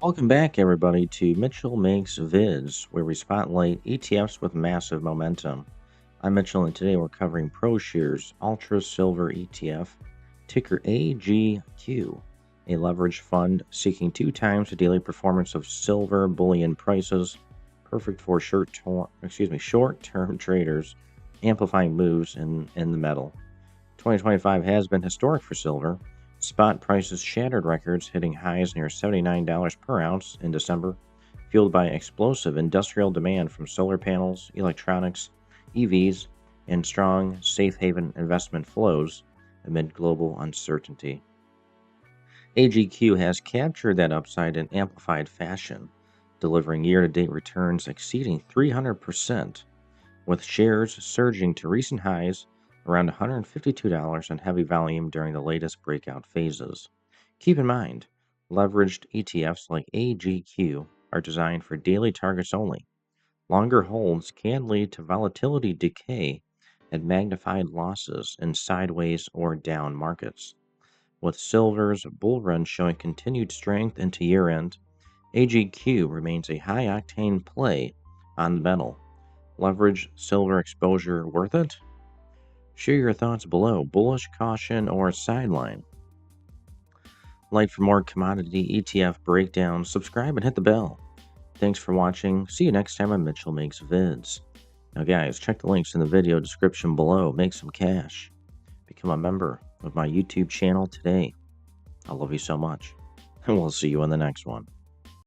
Welcome back, everybody, to Mitchell Makes Vids, where we spotlight ETFs with massive momentum. I'm Mitchell, and today we're covering ProShares Ultra Silver ETF, ticker AGQ, a leveraged fund seeking 2 times the daily performance of silver bullion prices, perfect for short-term traders, amplifying moves in the metal. 2025 has been historic for silver. Spot prices shattered records, hitting highs near $79 per ounce in December, fueled by explosive industrial demand from solar panels, electronics, EVs, and strong safe haven investment flows amid global uncertainty. AGQ has captured that upside in amplified fashion, delivering year-to-date returns exceeding 300%, with shares surging to recent highs around $152 on heavy volume during the latest breakout phases. Keep in mind, leveraged ETFs like AGQ are designed for daily targets only. Longer holds can lead to volatility decay and magnified losses in sideways or down markets. With silver's bull run showing continued strength into year end, AGQ remains a high octane play on the metal. Leverage silver exposure worth it? Share your thoughts below. Bullish, caution, or sideline? Like for more commodity ETF breakdowns, subscribe and hit the bell. Thanks for watching. See you next time on Mitchell Makes Vids. Now, guys, check the links in the video description below. Make some cash. Become a member of my YouTube channel today. I love you so much. And we'll see you in the next one.